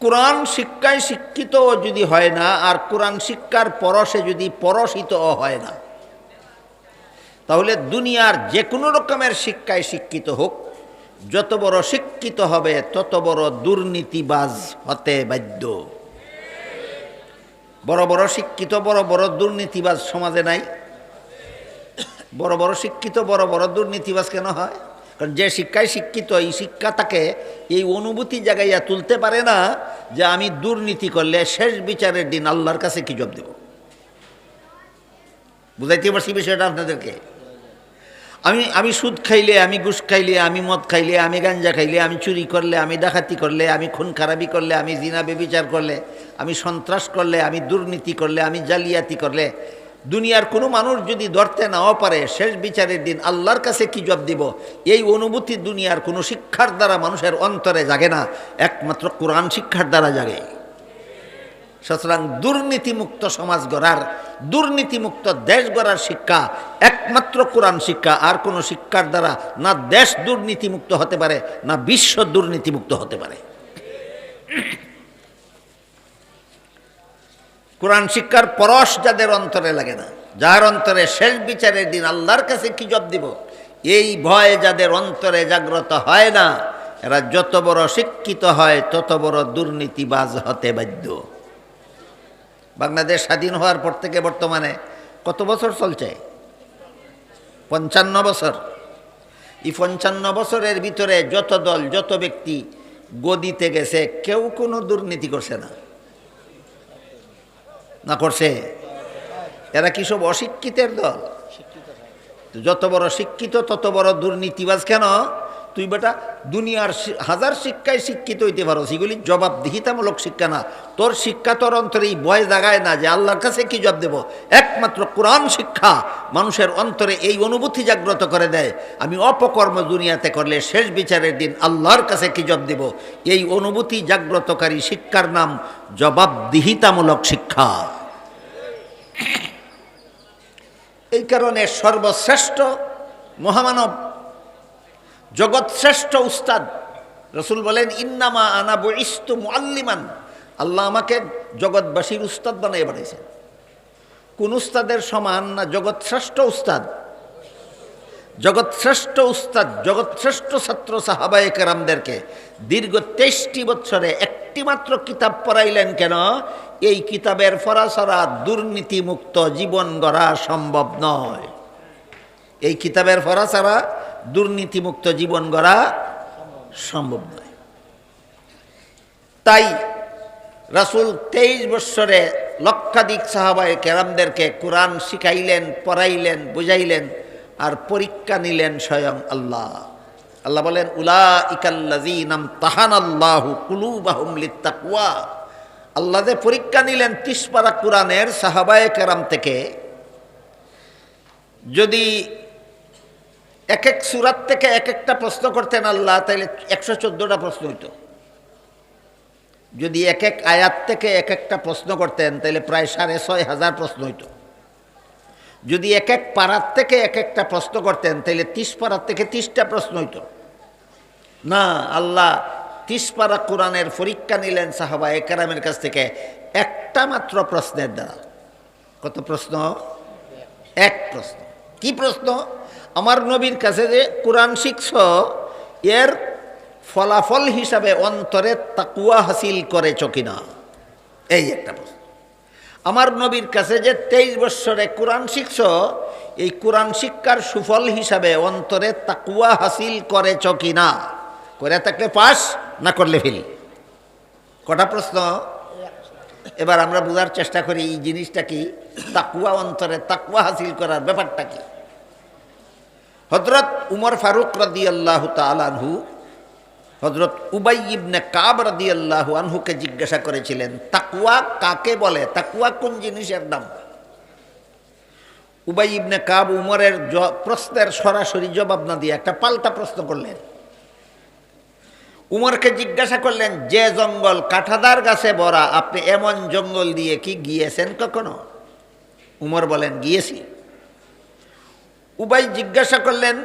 কোরআন শিক্ষায় শিক্ষিত যদি হয় না, আর কোরআন শিক্ষার পরশে যদি পরশিত হয় না, তাহলে দুনিয়ার যে কোনো রকমের শিক্ষায় শিক্ষিত হোক, যত বড় শিক্ষিত হবে তত বড় দুর্নীতিবাজ হতে বাধ্য। বড় বড় শিক্ষিত বড় বড় দুর্নীতিবাজ সমাজে নাই? বড় বড় শিক্ষিত বড় বড় দুর্নীতিবাজ কেন হয়? কারণ যে শিক্ষায় শিক্ষিত, এই শিক্ষা তাকে এই অনুভূতি জাগাইয়া তুলতে পারে না যে আমি দুর্নীতি করলে শেষ বিচারের দিন আল্লাহর কাছে কি জবাব দেব। বুঝাইতে পারছি বিষয়টা আপনাদেরকে? আমি সুদ খাইলে, আমি ঘুষ খাইলে, আমি মদ খাইলে, আমি গাঞ্জা খাইলে, আমি চুরি করলে, আমি ডাকাতি করলে, আমি খুন খারাপি করলে, আমি জিনা বেবিচার করলে, আমি সন্ত্রাস করলে, আমি দুর্নীতি করলে, আমি জালিয়াতি করলে, দুনিয়ার কোনো মানুষ যদি ধরতে নাও পারে, শেষ বিচারের দিন আল্লাহর কাছে কি জবাব দিব, এই অনুভূতি দুনিয়ার কোনো শিক্ষার দ্বারা মানুষের অন্তরে জাগে না, একমাত্র কোরআন শিক্ষার দ্বারা জাগে। সুতরাং দুর্নীতিমুক্ত সমাজ গড়ার, দুর্নীতিমুক্ত দেশ গড়ার শিক্ষা একমাত্র কোরআন শিক্ষা। আর কোনো শিক্ষার দ্বারা না দেশ দুর্নীতিমুক্ত হতে পারে, না বিশ্ব দুর্নীতিমুক্ত হতে পারে। কোরআন শিক্ষার পরশ যাদের অন্তরে লাগে না, যার অন্তরে শেষ বিচারের দিন আল্লাহর কাছে কি জবাব দিব, এই ভয় যাদের অন্তরে জাগ্রত হয় না, এরা যত বড় শিক্ষিত হয় তত বড় দুর্নীতিবাজ হতে বাধ্য। বাংলাদেশ স্বাধীন হওয়ার পর থেকে বর্তমানে কত বছর চলছে? 55 বছর। এই 55 বছরের ভিতরে যত দল, যত ব্যক্তি গদিতে গেছে, কেউ কোনো দুর্নীতি করছে না? না করছে? এরা কি সব অশিক্ষিতের দল? যত বড় শিক্ষিত তত বড় দুর্নীতিবাজ। কেন? তুই বেটা দুনিয়ার হাজার শিক্ষায় শিক্ষিত হইতে পারো, সেগুলি জবাবদিহিতামূলক শিক্ষা না। তোর শিক্ষা তোর অন্তরে এই ভয় জাগায় না যে আল্লাহর কাছে কি জবাব দেব। একমাত্র কোরআন শিক্ষা মানুষের অন্তরে এই অনুভূতি জাগ্রত করে দেয়, আমি অপকর্ম দুনিয়াতে করলে শেষ বিচারের দিন আল্লাহর কাছে কি জবাব দেব। এই অনুভূতি জাগ্রতকারী শিক্ষার নাম জবাবদিহিতামূলক শিক্ষা। এই কারণে সর্বশ্রেষ্ঠ মহামানব, জগৎশ্রেষ্ঠ উস্তাদ রসুল বলেন, ইন্নামা আনা বুইস্তু মুআল্লিমান, আল্লাহ আমাকে জগৎবাসীর উস্তাদ বানিয়ে বানিয়েছেন। কোন উস্তাদের সমান না জগৎশ্রেষ্ঠ উস্তাদ। জগৎশ্রেষ্ঠ উস্তাদ, জগৎশ্রেষ্ঠ ছাত্র সাহাবায়ে কেরামদেরকে দীর্ঘ 23টি বছরে একটি মাত্র কিতাব পড়াইলেন। কেন? এই কিতাবের পড়া ছাড়া দুর্নীতিমুক্ত জীবন গড়া সম্ভব নয়। এই কিতাবের পড়া ছাড়া দুর্নীতিমুক্ত জীবন গড়া সম্ভব নয়। তাই রাসূল 23 বৎসরে লক্ষাধিক সাহাবায়ে কেরামদেরকে কোরআন শিখাইলেন, পড়াইলেন, বুঝাইলেন, আর পরীক্ষা নিলেন স্বয়ং আল্লাহ। আল্লাহ বলেন, উলাইকাল্লাযীনা ইমতাহানাল্লাহু কুলুবাহুম লিত্তাকওয়া। আল্লাহ যে পরীক্ষা নিলেন 30 পারা কোরআনের সাহাবায়ে কেরাম থেকে, যদি এক এক সূরাত থেকে এক একটা প্রশ্ন করতেন আল্লাহ, তাহলে 114টা প্রশ্ন হইত। যদি এক এক আয়াত থেকে এক একটা প্রশ্ন করতেন, তাহলে প্রায় 6500 প্রশ্ন হইত। যদি এক এক পারার থেকে এক একটা প্রশ্ন করতেন, তাহলে 30 পারার থেকে 30টা প্রশ্ন হইত না। আল্লাহ 30 পারা কোরআনের পরীক্ষা নিলেন সাহাবায়ে কেরামের কাছ থেকে একটা মাত্র প্রশ্নের দ্বারা। কত প্রশ্ন? এক প্রশ্ন। কি প্রশ্ন? আমার নবীর কাছে যে কোরআন শিখছ, এর ফলাফল হিসাবে অন্তরে তাকওয়া হাসিল করেছ কিনা, এই একটা প্রশ্ন। আমার নবীর কাছে যে 23 বৎসরে কোরআন শিখছ, এই কোরআন শিক্ষার সুফল হিসাবে অন্তরে তাকওয়া হাসিল করেছ কিনা। করে থাকলে পাস, না করলে ফেল। কটা প্রশ্ন? এবার আমরা বোঝার চেষ্টা করি এই জিনিসটা কি, তাকওয়া, অন্তরে তাকওয়া হাসিল করার ব্যাপারটা কি। হযরত উমর ফারুক রাদিয়াল্লাহু তাআলা আনহু হযরত উবাই ইবনে কাব রাদিয়াল্লাহু আনহুকে জিজ্ঞাসা করেছিলেন, তাকওয়া কাকে বলে, তাকওয়া কোন জিনিসের নাম। উবাই ইবনে কাব উমরের প্রশ্নের সরাসরি জবাব না দিয়ে একটা পাল্টা প্রশ্ন করলেন। উমরকে জিজ্ঞাসা করলেন, যে জঙ্গল কাঁঠাদার গাছে ভরা, আপনি এমন জঙ্গল দিয়ে কি গিয়েছেন কখনো? উমর বলেন, গিয়েছি। উবাই জিজ্ঞাসা করলেন,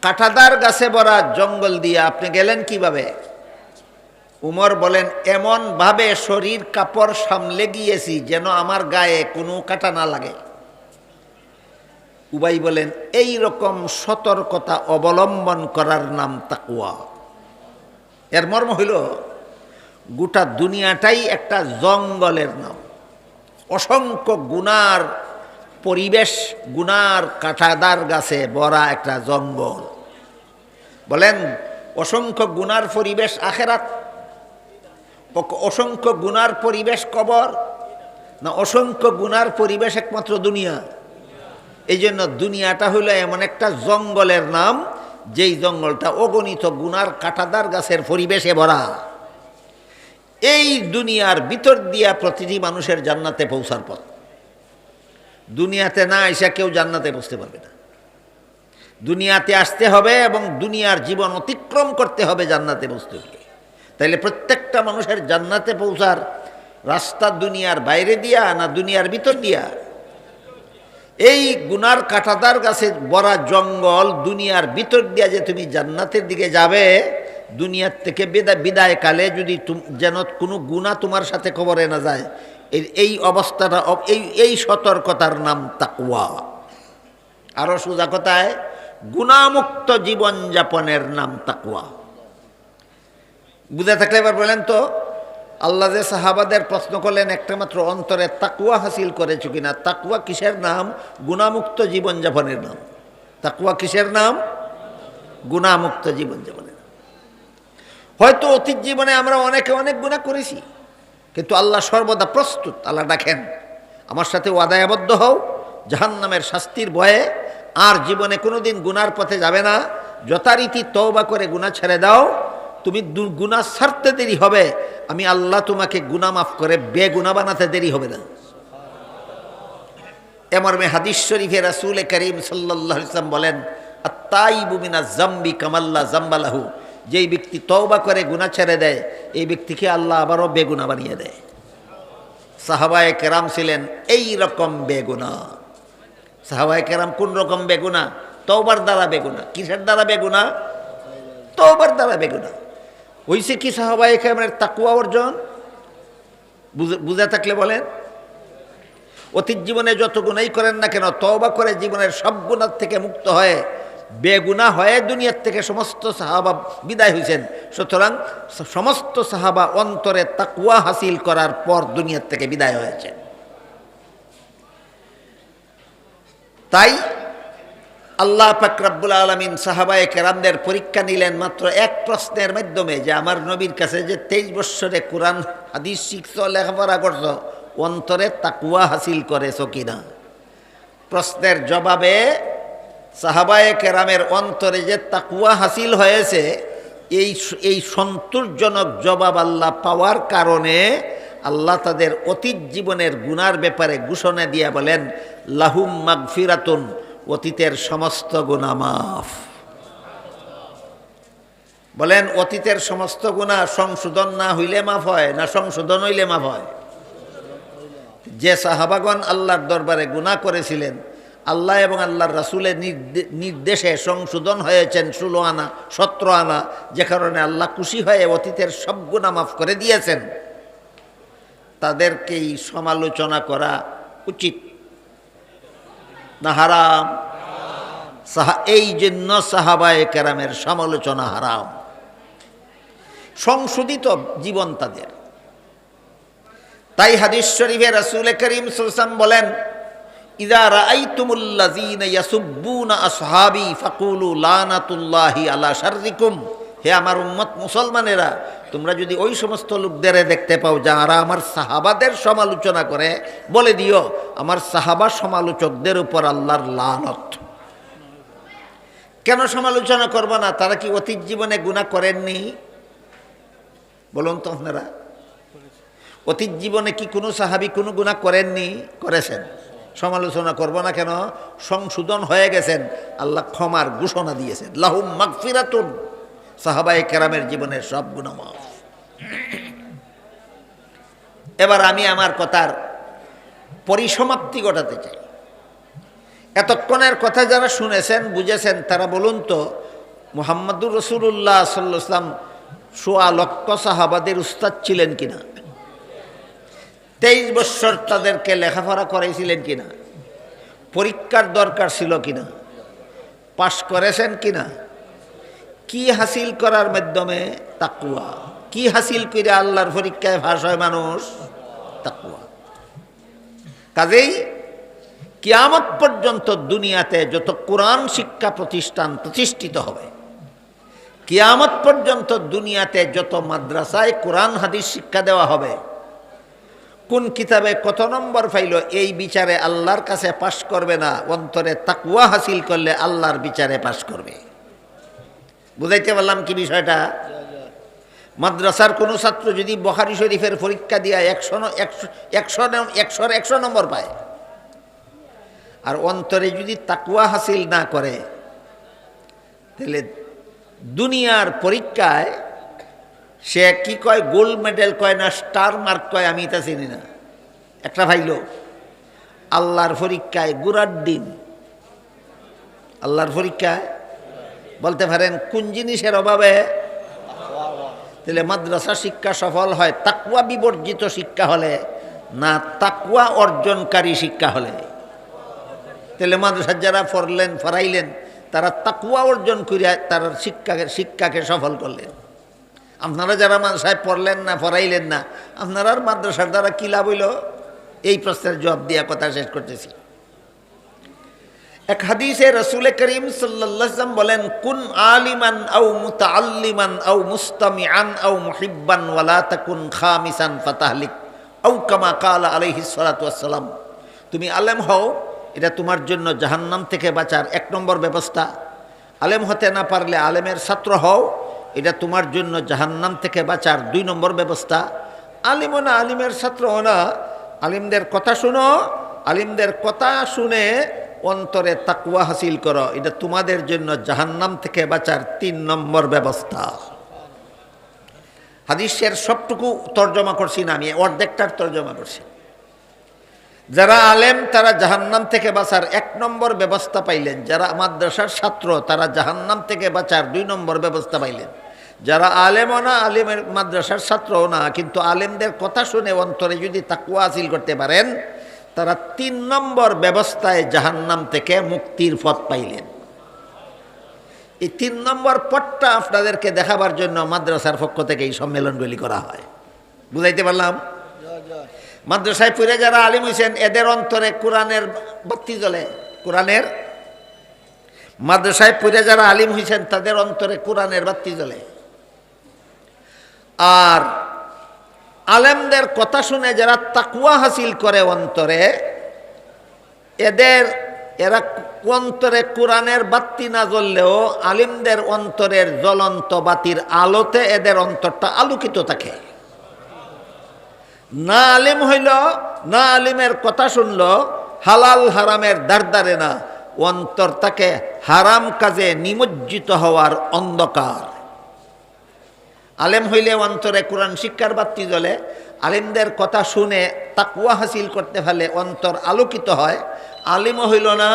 কাঁটাদার গাছে ভরা জঙ্গল দিয়ে আপনি গেলেন কিভাবে? উমর বলেন, এমন ভাবে শরীর কাপড় সামলে গিয়েছি যেন আমার গায়ে কোনো কাঁটা না লাগে। উবাই বলেন, এই রকম সতর্কতা অবলম্বন করার নাম তাকওয়া। এর মর্ম হইল গোটা দুনিয়াটাই একটা জঙ্গলের নাম, অসংখ্য গুনার পরিবেশ, গুনার কাঁটাদার গাছে ভরা একটা জঙ্গল। বলেন, অসংখ্য গুনার পরিবেশ আখেরাত, অসংখ্য গুনার পরিবেশ কবর, না অসংখ্য গুনার পরিবেশ একমাত্র দুনিয়া? এই জন্য দুনিয়াটা হইল এমন একটা জঙ্গলের নাম, যেই জঙ্গলটা অগণিত গুনার কাঁটাদার গাছের পরিবেশে ভরা। এই দুনিয়ার ভিতর দিয়া প্রতিটি মানুষের জান্নাতে পৌঁছার পথ। দুনিয়াতে না এসে কেউ জান্নাতে পৌঁছতে পারবে না। দুনিয়াতে আসতে হবে এবং দুনিয়ার জীবন অতিক্রম করতে হবে জান্নাতে পৌঁছতে হলে। তাইলে প্রত্যেকটা মানুষের জান্নাতে পৌঁছার রাস্তা দুনিয়ার বাইরে দিয়া না দুনিয়ার ভিতর দিয়া? এই গুনার কাঁটাদার গাছে ভরা জঙ্গল দুনিয়ার ভিতর দিয়া যে তুমি জান্নাতের দিকে যাবে, দুনিয়ার থেকে বিদায় কালে যদি যেন কোনো গুনাহ তোমার সাথে কবরে না যায়, এই অবস্থাটা, এই সতর্কতার নাম তাকওয়া। আরো সোজা কথায় গুনাহমুক্ত জীবনযাপনের নাম তাকওয়া। বুঝে থাকলে এবার বলেন তো, আল্লাহ যে সাহাবাদের প্রশ্ন করলেন একটা মাত্র অন্তরে তাকওয়া হাসিল করেছো কিনা, তাকওয়া কিসের নাম? গুনাহমুক্ত জীবনযাপনের নাম। তাকওয়া কিসের নাম? গুনাহমুক্ত জীবনযাপনের। হয়তো অতীত জীবনে আমরা অনেকে অনেক গুনাহ করেছি, কিন্তু আল্লাহ সর্বদা প্রস্তুত। আল্লাহ ডাকেন, আমার সাথে ওয়াদায় আবদ্ধ হও, জাহান্নামের শাস্তির ভয়ে আর জীবনে কোনোদিন গুনার পথে যাবে না। যথারীতি তওবা করে গুনাহ ছেড়ে দাও, তুমি গুনাহ ছাড়তে দেরি হবে, আমি আল্লাহ তোমাকে গুনাহ মাফ করে বেগুনাহ বানাতে দেরি হবে না। এমর্মে হাদিস শরীফে রাসূল করিম সাল্লাল্লাহু আলাইহি ওয়াসাল্লাম বলেন, আত-তাইবু মিনাজ যামবি কামাল্লা যামবালাহু। যেই ব্যক্তি তওবা করে গুনাহ ছেড়ে দেয়, এই ব্যক্তিকে আল্লাহ আবারও বেগুনাহ বানিয়ে দেয়। সাহাবায়ে কেরাম ছিলেন এই রকম বেগুনাহ। সাহাবায়ে কেরাম কোন রকম বেগুনাহ? তওবার দ্বারা বেগুনাহ। কিসের দ্বারা বেগুনাহ? তওবার দ্বারা বেগুনাহ। হইছে কি সাহাবায়ে কেরামের তাকওয়া অর্জন? বুঝে থাকলে বলেন। অতীত জীবনে যত গুনাহই করেন না কেন, তওবা করে জীবনের সব গুনাহ থেকে মুক্ত হয়ে বেগুনাহ হয়ে দুনিয়ার থেকে সমস্ত সাহাবা বিদায় হয়েছেন। সুতরাং সমস্ত সাহাবা অন্তরে তাকওয়া হাসিল করার পর দুনিয়ার থেকে বিদায় হয়েছেন। তাই আল্লাহ পাক রব্বুল আলামিন সাহাবায়ে কেরামদের পরীক্ষা নিলেন মাত্র এক প্রশ্নের মাধ্যমে, যে আমার নবীর কাছে যে 23 বৎসরে কোরআন হাদিস শিখছো, লেখাপড়া করছো, অন্তরে তাকওয়া হাসিল করেছো কিনা? প্রশ্নের জবাবে সাহাবায়ে কেরামের অন্তরে যে তাকওয়া হাসিল হয়েছে, এই সন্তোষজনক জবাব আল্লাহ পাওয়ার কারণে আল্লাহ তাদের অতীত জীবনের গুনার ব্যাপারে ঘোষণা দিয়া বলেন, লাহুম মাগফিরাতুন, অতীতের সমস্ত গুনাহ মাফ। বলেন, অতীতের সমস্ত গুনাহ সংশোধন না হইলে মাফ হয়, না সংশোধন হইলে মাফ হয়? যে সাহাবাগণ আল্লাহর দরবারে গুনাহ করেছিলেন, আল্লাহ এবং আল্লাহর রাসূলের নির্দেশে সংশোধন হয়েছেন 16 আনা 17 আনা, যে কারণে আল্লাহ খুশি হয়ে অতীতের সব গুনাহ মাফ করে দিয়েছেন, তাদেরকেই সমালোচনা করা উচিত না হারাম? এই জন্য সাহাবায়ে কেরামের সমালোচনা হারাম। সংশোধিত জীবন তাদের। তাই হাদিস শরীফে রাসূল করিম সাল্লাল্লাহু আলাইহি ওয়াসাল্লাম বলেন, ইযা রাআইতুমুল্লাযীনা ইয়াসুব্বুনা আসহাবী ফাকুলু লানাতুল্লাহি আলা শাররিকুম। হে আমার উম্মত মুসলমানেরা, তোমরা যদি ওই সমস্ত লোকদের দেখতে পাও যারা আমার সাহাবাদের সমালোচনা করে, বলে দিও আমার সাহাবা সমালোচকদের উপর আল্লাহর লানত। কেন সমালোচনা করব না? তারা কি অতীত জীবনে গুনাহ করেননি? বলুন তো আপনারা, অতীত জীবনে কি কোনো সাহাবী কোনো গুনাহ করেননি? করেছেন। সমালোচনা করব না কেন? সংশোধন হয়ে গেছেন, আল্লাহ ক্ষমার ঘোষণা দিয়েছেন, লাহুম মাগফিরাতুন। সাহাবায়ে কেরামের জীবনের সব গুনাহ মাফ। এবার আমি আমার কথার পরিসমাপ্তি ঘটাতে চাই। এতক্ষণের কথা যারা শুনেছেন, বুঝেছেন, তারা বলুন তো মুহাম্মদুর রাসূলুল্লাহ সাল্লাল্লাহু আলাইহি ওয়াসাল্লাম সোয়া লক্ষ সাহাবাদের উস্তাদ ছিলেন কিনা? 23 বছর তাদেরকে লেখাপড়া করাইছিলেন কিনা? পরীক্ষার দরকার ছিল কিনা? পাশ করেছেন কিনা? কি হাসিল করার মাধ্যমে? তাকওয়া। কি হাসিল করে আল্লাহর পরীক্ষায় পাশ হয় মানুষ? তাকওয়া। কাজেই কিয়ামত পর্যন্ত দুনিয়াতে যত কোরআন শিক্ষা প্রতিষ্ঠান প্রতিষ্ঠিত হবে, কিয়ামত পর্যন্ত দুনিয়াতে যত মাদ্রাসায় কোরআন হাদিস শিক্ষা দেওয়া হবে, কোন কিতাবে কত নম্বর পাইল এই বিচারে আল্লাহর কাছে পাশ করবে না, অন্তরে তাকওয়া হাসিল করলে আল্লাহর বিচারে পাশ করবে। বুঝাইতে পারলাম কি বিষয়টা? মাদ্রাসার কোনো ছাত্র যদি বুখারী শরীফের পরীক্ষা দিয়া 100 নম্বর পায়, আর অন্তরে যদি তাকওয়া হাসিল না করে, তাহলে দুনিয়ার পরীক্ষায় সে কি কয়, গোল্ড মেডেল কয় না স্টার মার্ক কয়, আমি তা চিনি না, একটা ভাইল। আল্লাহর পরীক্ষায় গুড়ার ডিম। আল্লাহর পরীক্ষায় বলতে পারেন কোন জিনিসের অভাবে? তাহলে মাদ্রাসা শিক্ষা সফল হয় তাকওয়া বিবর্জিত শিক্ষা হলে না তাকওয়া অর্জনকারী শিক্ষা হলে? তাহলে মাদ্রাসার যারা পড়াইলেন তারা তাকওয়া অর্জন করিয়া তার শিক্ষাকে সফল করলেন। আপনারা যারা মাদ্রাসায় পড়লেন না, পড়াইলেন না, আপনারা মাদ্রাসার দ্বারা কি লাভ হইল? এই প্রশ্নের জবাব দিয়া কথা শেষ করতেছি। এক হাদিসে রাসূল করিম সাল্লাল্লাহু আলাইহি ওয়াসাল্লাম বলেন, কুন আলিমান আও মুতাআল্লিমান আও মুস্তামিআন আও মুহিব্বান ওয়ালা তাকুন খামিসান ফাতাহলিক আও কামা ক্বালা আলাইহিস সালাতু ওয়াসসালাম। তুমি আলেম হও, এটা তোমার জন্য জাহান্নাম থেকে বাঁচার 1 নম্বর ব্যবস্থা। আলেম হতে না পারলে আলেমের ছাত্র হও, এটা তোমার জন্য জাহান্নাম থেকে বাঁচার 2 নম্বর ব্যবস্থা। আলিমও না, আলিমের ছাত্রও না, আলিমদের কথা শুনো, আলিমদের কথা শুনে অন্তরে তাকওয়া হাসিল করো, এটা তোমাদের জন্য জাহান্নাম থেকে বাঁচার 3 নম্বর ব্যবস্থা। হাদিসের সবটুকু তর্জমা করছি না, আমি অর্ধেকটার তর্জমা করছি। যারা আলেম তারা জাহান্নাম থেকে বাঁচার 1 নম্বর ব্যবস্থা পাইলেন, যারা মাদ্রাসার ছাত্র তারা জাহান্নাম থেকে বাঁচার 2 নম্বর ব্যবস্থা পাইলেন। যারা আলেমও না, আলেমের মাদ্রাসার ছাত্রও না, কিন্তু আলেমদের কথা শুনে অন্তরে যদি তাকওয়া হাসিল করতে পারেন, তারা 3 নম্বর ব্যবস্থায় জাহান্নাম থেকে মুক্তির পথ পাইলেন। এই 3 নম্বর পথটা আপনাদেরকে দেখাবার জন্য মাদ্রাসার পক্ষ থেকে এই সম্মেলনগুলি করা হয়। বুঝাইতে পারলাম? মাদ্রাসায় পড়ে যারা আলিম হয়েছেন এদের অন্তরে কোরআনের বাতি জ্বলে। কোরআনের মাদ্রাসায় পড়ে যারা আলিম হয়েছেন তাদের অন্তরে কোরআনের বাতি জ্বলে। আর আলেমদের কথা শুনে যারা তাকওয়া হাসিল করে অন্তরে, এরা অন্তরে কোরআনের বাতি না জ্বললেও আলিমদের অন্তরের জ্বলন্ত বাতির আলোতে এদের অন্তরটা আলোকিত থাকে। না আলিম হইল, না আলিমের কথা শুনল, হালাল হারামের দ্বারে না, অন্তর তাকে হারাম কাজে নিমজ্জিত হওয়ার অন্ধকার। আলেম হইলে অন্তরে কোরআন শিক্ষার বাতি জ্বলে, আলিমদের কথা শুনে তাকওয়া হাসিল করতে ফেলে অন্তর আলোকিত হয়। আলিমও হইল না,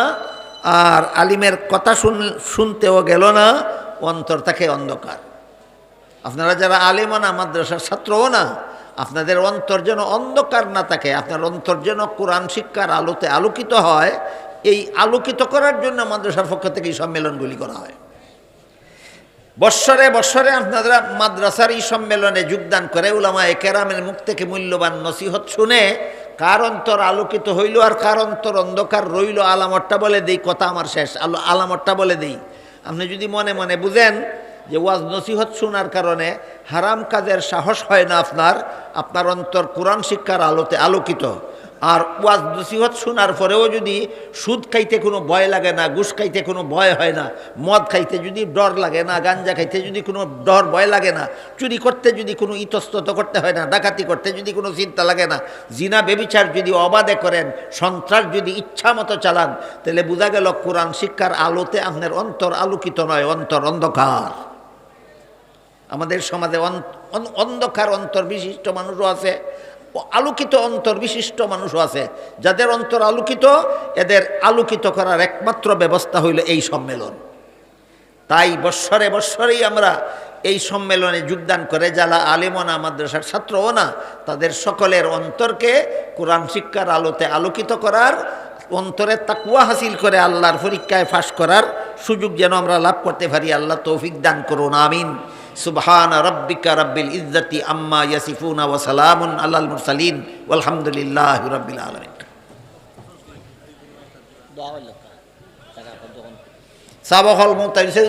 আর আলিমের কথা শুনতেও গেল না, অন্তর তাকে অন্ধকার। আপনারা যারা আলিমও না, মাদ্রাসার ছাত্রও না, আপনাদের অন্তর যেন অন্ধকার না থাকে, আপনার অন্তর যেন কোরআন শিক্ষার আলোতে আলোকিত হয়। এই আলোকিত করার জন্য মাদ্রাসার পক্ষ থেকে এই সম্মেলনগুলি করা হয়। বৎসরে বৎসরে আপনারা মাদ্রাসার এই সম্মেলনে যোগদান করে উলামায়ে কেরামের মুখ থেকে মূল্যবান নসিহত শুনে কার অন্তর আলোকিত হইল আর কার অন্তর অন্ধকার রইল, আলামতটা বলে দেই। কথা আমার শেষ, আলামতটা বলে দেই। আপনি যদি মনে মনে বুঝেন যে ওয়াজ নসিহত শোনার কারণে হারাম কাজের সাহস হয় না আপনার অন্তর কোরআন শিক্ষার আলোতে আলোকিত, আর ওয়াজ নসিহত শোনার পরেও যদি সুদ খাইতে কোনো ভয় লাগে না, ঘুষ খাইতে কোনো ভয় হয় না, মদ খাইতে যদি ডর লাগে না, গাঞ্জা খাইতে যদি কোনো ভয় লাগে না, চুরি করতে যদি কোনো ইতস্তত করতে হয় না, ডাকাতি করতে যদি কোনো চিন্তা লাগে না, জিনা বেবিচার যদি অবাধে করেন, সন্ত্রাস যদি ইচ্ছা মতো চালান, তাহলে বোঝা গেল কোরআন শিক্ষার আলোতে আপনার অন্তর আলোকিত নয়, অন্তর অন্ধকার। আমাদের সমাজে অন্ধকার অন্তর বিশিষ্ট মানুষও আছে, আলোকিত অন্তর বিশিষ্ট মানুষও আছে। যাদের অন্তর আলোকিত, এদের আলোকিত করার একমাত্র ব্যবস্থা হইল এই সম্মেলন। তাই বৎসরে বৎসরেই আমরা এই সম্মেলনে যোগদান করে যারা আলেমনা মাদ্রাসার ছাত্রও না, তাদের সকলের অন্তরকে কোরআন শিক্ষার আলোতে আলোকিত করার, অন্তরে তাকওয়া হাসিল করে আল্লাহর পরীক্ষায় ফাঁস করার সুযোগ যেন আমরা লাভ করতে পারি। আল্লাহ তৌফিক দান করুন, আমিন। সুবহান রাব্বিকা রাব্বিল ইজ্জাতি আম্মা ইয়াসিফুনা ওয়া সালামুন আলাল মুরসালিন ওয়ালহামদুলিল্লাহি রাব্বিল আলামিন। সাবহল মুতাইসে